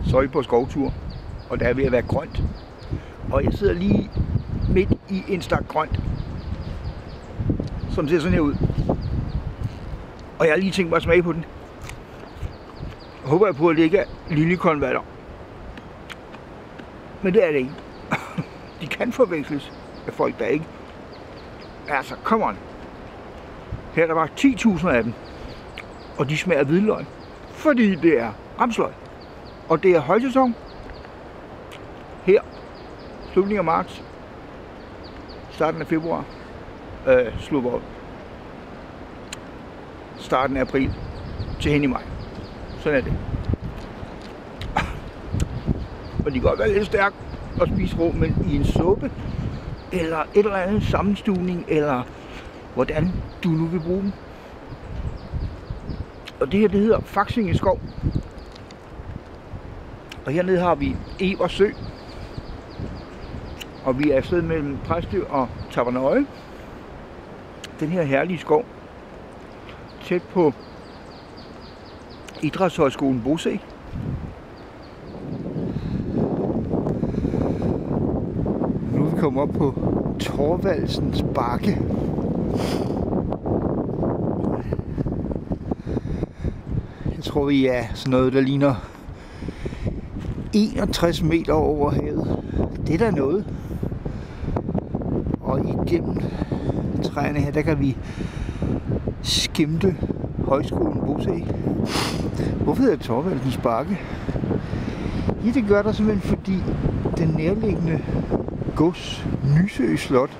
så er vi på skovtur, og der er ved at være grønt. Og jeg sidder lige midt i en stak grønt, som ser sådan her ud. Og jeg har lige tænkt mig at smage på den. Jeg håber på, at det ikke er liljekonvaller. Men det er det ikke. De kan forveksles af folk, der ikke. Altså, come on. Her der var 10.000 af dem. Og de smager hvidløg. Fordi det er ramsløg. Og det er højsæson. Her. Slutningen af marts. Starten af februar. Starten af april. Til hen i maj. Sådan er det. Og de kan godt være lidt stærke at spise rå, men i en suppe, eller et eller andet sammenstuvning, eller hvordan du nu vil bruge dem. Og det her, det hedder Faksinge Skov. Og hernede har vi Evers Sø. Og vi er afsted mellem Præstø og Tavernøje. Den her herlige skov. Tæt på Idrætshøjskolen Bosæ. Nu er vi kommet op på Thorvaldsens Bakke. Jeg tror, vi er sådan noget, der ligner 61 meter over havet. Det er da noget. Og igennem træerne her, der kan vi skimte Højskolen Bosæ. Hvorfor hedder det Thorvaldsens Bakke? Ja, det gør der simpelthen, fordi den nærliggende gods Nysø Slot,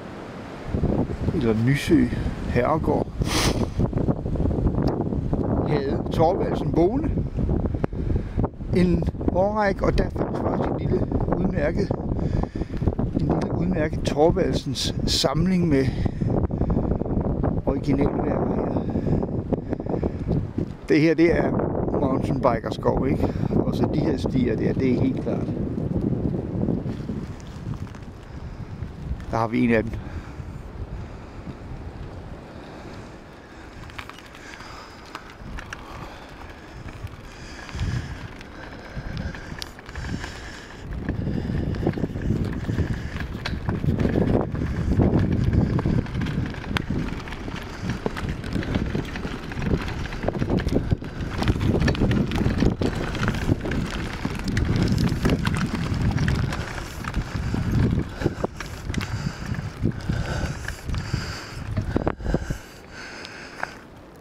eller Nysø Herregård, havde Thorvaldsen boende en årrække, og der fandt faktisk en lille udmærket Thorvaldsens samling med originalværker her. Det her, det er mountainbikerskov, ikke? Og så de her stier der, det er helt klart. Der har vi en af dem.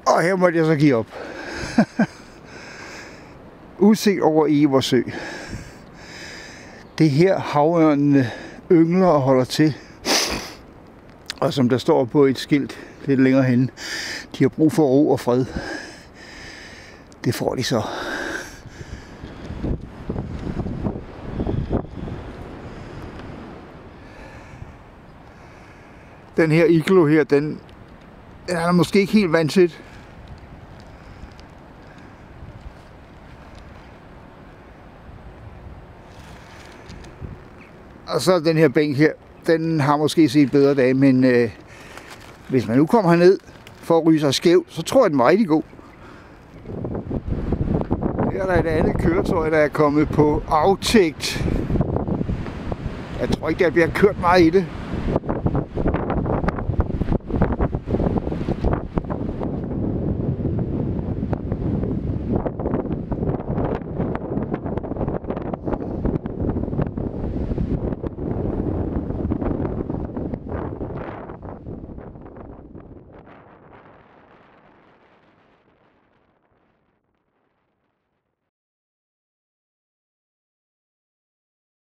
Og her måtte jeg så give op. Udsigt over Evers Sø. Det her havørnene yngler og holder til. Og som der står på et skilt lidt længere henne, de har brug for ro og fred. Det får de så. Den her iglo her, den er måske ikke helt vant til. Og så den her bænk her, den har måske set bedre dage, men hvis man nu kommer herned for at ryge sig skæv, så tror jeg, den var rigtig god. Her er der et andet køretøj, der er kommet på aftægt. Jeg tror ikke, der bliver kørt meget i det.